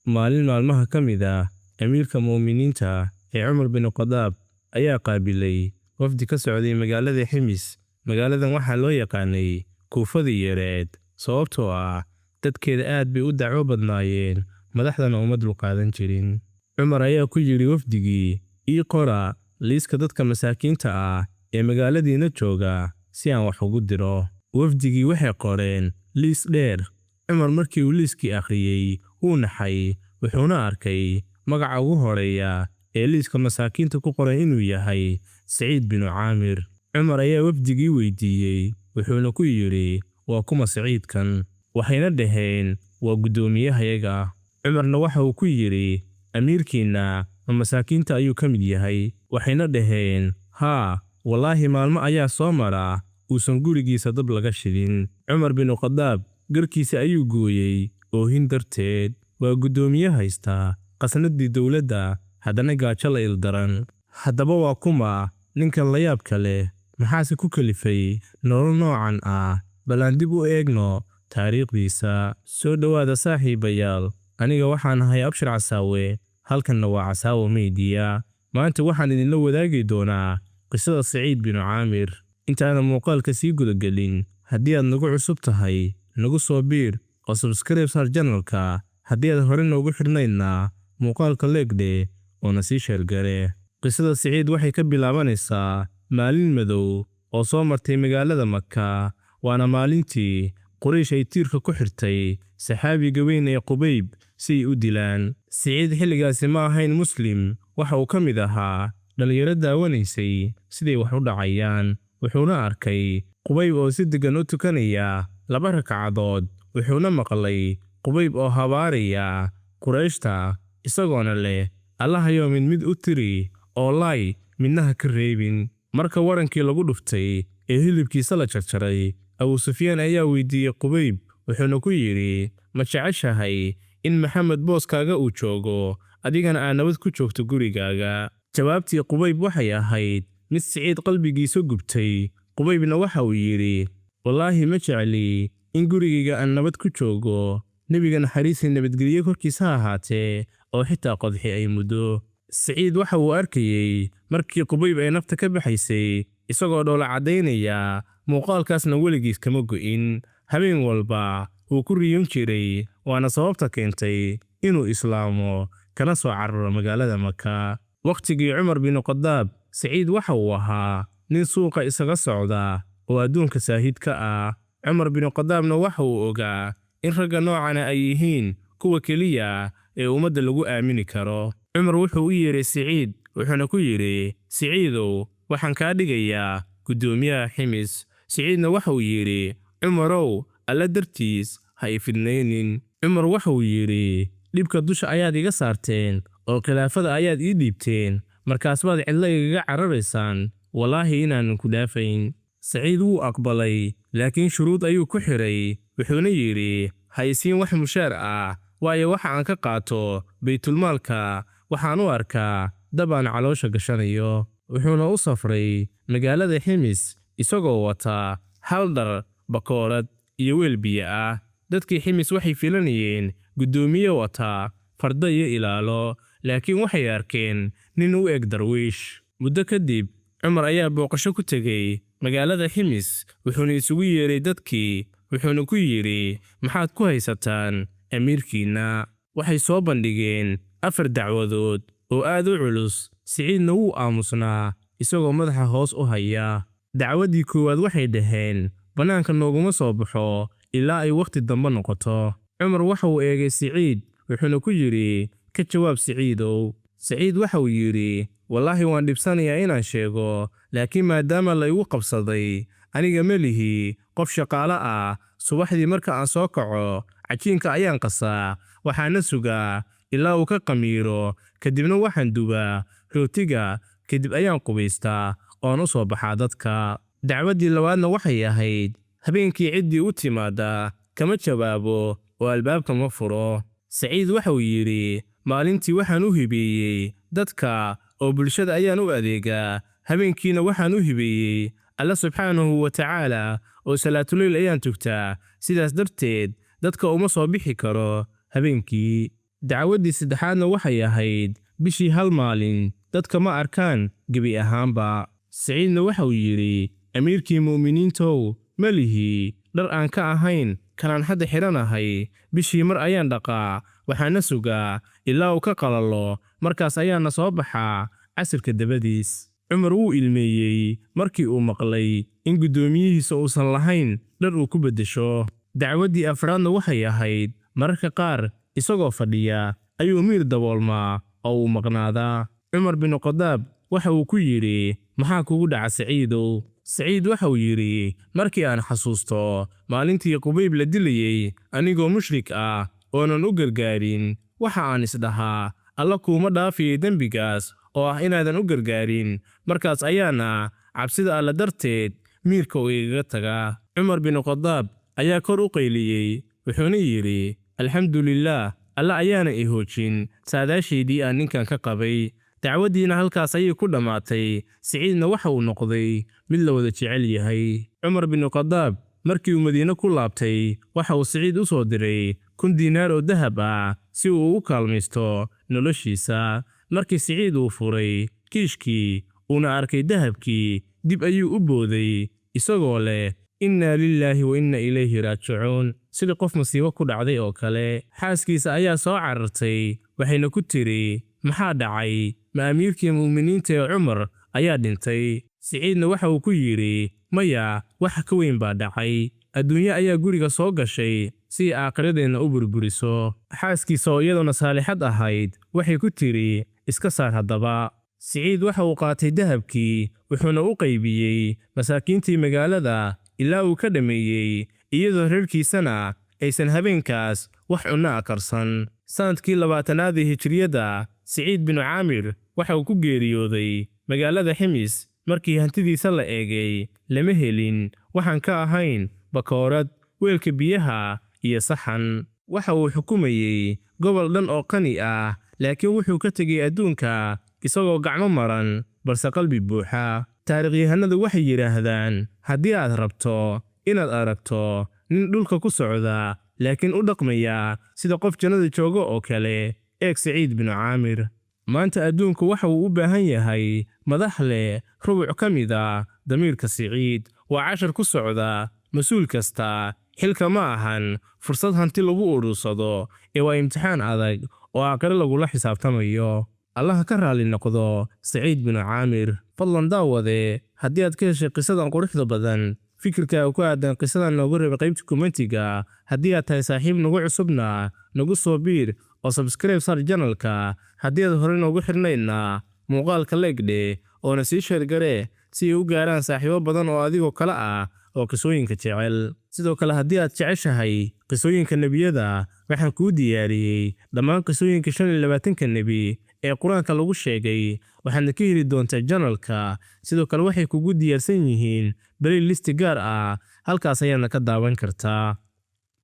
maalin maalmaha ka mid ah amiirka muuminiinta Cumar bin Khadaab ayaa qaabilay wafdi ka socday magaalada Ximis. Magaaladan waxaa loo yaqaanay Kuufadii yareed sababtoo ah dadkeeda aad bay u dacwo badnaayeen, madaxdana uma dulqaadan jirin. Cumar ayaa ku yiri wafdigii, ii qora liiska dadka masaakiinta ah ee magaaladiina jooga si aan wax ugu diro. Wafdigii waxay qoreen liis dheer. Cumar markii uu liiskii akhriyay wuu naxay, wuxuuna arkay magaca ugu horeeya ee liiska masaakiinta ku qoran inuu yahay Saciid bin Caamir. Cumar ayaa wafdigii weydiiyey, wuxuuna ku yiri, waa kuma Saciidkan? Waxayna dhaheen, waa guddoomiyahayaga. Cumarna waxa uu ku yiri, amiirkiina ma masaakiinta ayuu ka mid yahay? Waxayna dhaheen, haa, wallaahi maalmo ayaa soo mara uusan gurigiisa dab laga shidin. Cumar bin Khadaab garkiisa ayuu gooyey oohin darteed. Waa guddoomiye haysta qasnadii dowladda, haddana gaajo la ildaran. Haddaba waa kuma ninkan la yaabka leh? Maxaase ku kalifay nolol noocan ah? Bal aan dib u eegno taariikhdiisa. Soo dhowaada saaxiibayaal, aniga waxaan ahay Abshir Casaawe, halkanna waa Casaawe Media. Maanta waxaan idinla wadaagi doonaa qisada Saciid bin Caamir. Intaana muuqaalka sii gudagelin, haddii aad nagu cusub tahay, nagu soo biir oo subscribe saar channelka. Haddii aad hore noogu xirnaydna, muuqaalka leegde oo na sii sheergare. Qisada Saciid waxay ka bilaabanaysaa maalin madow oo soo martay magaalada Makka. Waana maalintii Quraysh ay tiirka ku xirtay saxaabiga weyn ee Qubayb si ay u dilaan. Saciid xilligaasi ma ahayn Muslim, waxa uu ka mid ahaa dhalinyaro daawanaysay siday wax u dhacayaan. Wuxuuna arkay Qubayb oo si degan u tukanaya 2 ragcadood. Wuxuuna maqlay Qubayb oo habaaraya Qurayshta isagoona leh, Allahayow mid u tiri oo lay, midna ha ka reebin. Marka warankii lagu dhuftay ee hilibkiisa la jarjaray, Abu Sufyaan ayaa weydiiyey Qubayb, wuxuuna ku yiri, ma jeceshahay in Maxamed booskaaga uu joogo, adigana aad nabad ku joogto gurigaaga? Jawaabtii Qubayb waxay ahayd mid Saciid qalbigiisa gubtay. Qubaybna waxa uu yiri, wallaahi ma jecli in gurigayga aan nabad ku joogo. Nebiga naxariis iyo nabadgelyo korkiisa ha ahaatee oo xitaa qodxi ay muddo. Saciid waxa uu arkayay markii Qubayb ay nafta ka baxaysay isagoo dhoola cadaynaya. Muuqaalkaasna weligiis kama go'in. Habeen walba wuu ku riyoon jiray, waana sababta keentay inuu islaamo kana soo cararo magaalada Makka. Waqtigii Cumar bin Khadaab, Saciid waxa uu ahaa nin suuqa isaga socda oo adduunka saahid ka ah. Cumar bin Khadaabna waxa uu ogaa in ragga noocana ay yihiin kuwa keliya ee ummadda lagu aamini karo. Cumar wuxuu u yeeray Saciid, wuxuuna ku yiri, Saciidow, waxaan kaa dhigayaa guddoomiyaha Ximis. Saciidna waxa uu yiri, Cumarow, alla dartiis ha i fidnaynin. Cumar waxa uu yiri, dhibka dusha ayaad iga saarteen oo khilaafada ayaad ii dhiibteen, markaas baad cidla igaga cararaysaan. Wallaahi inaanan ku dhaafayn. Saciid wuu aqbalay, laakiin shuruud ayuu ku xiray. Wuxuuna yiri, ha isiin wax mushaar ah, waayo waxa aan ka qaato baytulmaalka waxaan u arkaa dab aan caloosha gashanayo. Wuxuuna u safray magaalada Ximis isagoo wata hal dhar, bakoorad iyo weel biyo ah. Dadkii Ximis waxay filanayeen guddoomiye wata fardo iyo ilaalo, laakiin waxay arkeen nin u eg darwiish. Muddo kadib, Cumar ayaa booqasho ku tegay magaalada Ximis. Wuxuuna isugu yeeray dadkii, wuxuuna ku yiri, maxaad ku haysataan amiirkiina? Waxay soo bandhigeen 4 dacwadood oo aad u culus. Saciidna wuu aamusnaa isagoo madaxa hoos u haya. Dacwadii koowaad waxay dhaheen, bannaanka nooguma soo baxo ilaa ay waqti dambe noqoto. Cumar waxa uu eegay Saciid, wuxuuna ku yiri, ka jawaab Saciidow. Saciid waxa uu yiri, wallaahi waan dhibsanayaa inaan sheego, laakiin maadaama la igu qabsaday, aniga ma lihi qof shaqaale ah. Subaxdii marka aan soo kaco, cajiinka ayaan qasaa, waxaana sugaa ilaa uu ka qamiiro, kadibna waxaan dubaa rootiga, kadib ayaan qubaystaa oon u soo baxaa dadka. Dacwadii labaadna waxay ahayd, habeenkii ciddii u timaada kama jawaabo oo albaabka ma furo. Saciid waxa uu yiri, maalintii waxaan u hibeeyey dadka oo bulshada ayaan u adeegaa, habeenkiina waxaan u hibeeyey Alla subxaanahu wa tacaala oo salaatuleyl ayaan tugtaa. Sidaas darteed dadka uma soo bixi karo habeenkii. dacwaddii saddexaadna waxay ahayd bishii hal maalin dadka ma arkaan gebi ahaanba. Saciidna waxa uu yidhi, amiirkii mu'miniintow, ma lihi dhar aan ka ahayn kanaan hadda xidhanahay. bishii mar ayaan dhaqaa, waxaana sugaa ilaa uu ka qalalo, markaas ayaana soo baxaa casirka dabadiis. Cumar wuu ilmeeyey markii uu maqlay in guddoomiyihiisa uusan lahayn dhar uu ku beddesho. dacwaddii afraadna waxay ahayd mararka qaar isagoo fadhiya ayuu miir daboolmaa oo uu maqnaadaa. Cumar bin Khadaab waxa uu ku yidhi, maxaa kugu dhaca Saciidow? Saciid waxa uu yidhi, markii aan xasuusto maalintii Qubayb la dilayey anigoo mushrik ah oonan u gargaarin, waxa aan isdhahaa alla kuuma dhaafiyey dembigaas oo ah inaadan u gargaarin. markaas ayaana cabsida alla darteed miirka uu igaga tagaa. Cumar bin Khadaab ayaa kor u qayliyey, wuxuuna yidhi, alxamdulillaah, alla ayaana i hoojin saadaashaydii aan ninkan ka qabay. dacwaddiina halkaas ayay ku dhammaatay. Saciidna waxa uu noqday mid la wada jecel yahay. Cumar bin Khadaab markii uu Madiine ku laabtay, waxa uu Saciid u soo diray 1,000 diinaar oo dahab ah si uu u kaalmaysto noloshiisa. markii Saciid uu furay kiishkii uuna arkay dahabkii, dib ayuu u booday isagoo leh, inna lilaahi wa inna ilayhi raajicuun, sidii qof masiibo ku dhacday oo kale. xaaskiisa ayaa soo carartay, waxayna ku tiri, maxaa dhacay? ma amiirkii mu'miniinta ee Cumar ayaa dhintay? Saciidna waxa uu ku yidhi, maya, wax ka weyn baa dhacay. adduunye ayaa guriga soo gashay si aakhiradeenna u burburiso. xaaskiisa oo iyaduna saalixad ahayd waxay ku tiri, iska saar haddaba. Saciid waxa uu qaatay dahabkii, wuxuuna u qaybiyey masaakiintii magaalada ilaa uu ka dhameeyey, iyadoo reerkiisana aysan habeenkaas wax cunno ah karsan. sanadkii 20aad ee hijriyada, Saciid bin Caamir waxa uu ku geeriyooday magaalada Ximis. markii hantidiisa la eegay, lama helin waxaan ka ahayn bakoorad, weelka biyaha iyo saxan. waxa uu xukumayey gobol dhan oo qani ah, laakiin wuxuu ka tegey adduunka isagoo gacmo maran balse qalbi buuxa. taariikhyahanadu waxay yidhaahdaan, haddii aad rabto inaad aragto nin dhulka ku socda laakiin u dhaqmaya sida qof jannada jooga oo kale, eeg Saciid bin Caamir. maanta adduunku waxa uu u baahan yahay madax leh rubuc ka mid ah damiirka Saciid. waa cashar ku socda mas-uul kasta. xilka ma ahan fursad hanti lagu urursado, ee waa imtixaan adag oo aakhire lagula xisaabtamayo. allaha ka raali noqdo Saciid bin Caamir. fadlan daawade, haddii aad ka heshay qisadan quruxda badan, fikirkaaga ku aadan qisadan noogu reeba qaybta kommentiga. haddii aad tahay saaxiib nagu cusubna, nagu soo biir oo subscribe sar channelka. haddii aad hore noogu xirnaydna, muuqaalka leegdhe oona sii sheergare si ay u gaaraan saaxiibo badan oo adigoo kale ah oo qisooyinka jecel. sidoo kale haddii aad jeceshahay qisooyinka nebiyada, waxaan kuu diyaariyey dhammaan qisooyinka 25 nebi ee qur-aanka lagu sheegay, waxaadna ka heli doontaa channelka. sidoo kale waxay kugu diyaarsan yihiin playlist gaar ah, halkaas ayaadna ka daawan kartaa.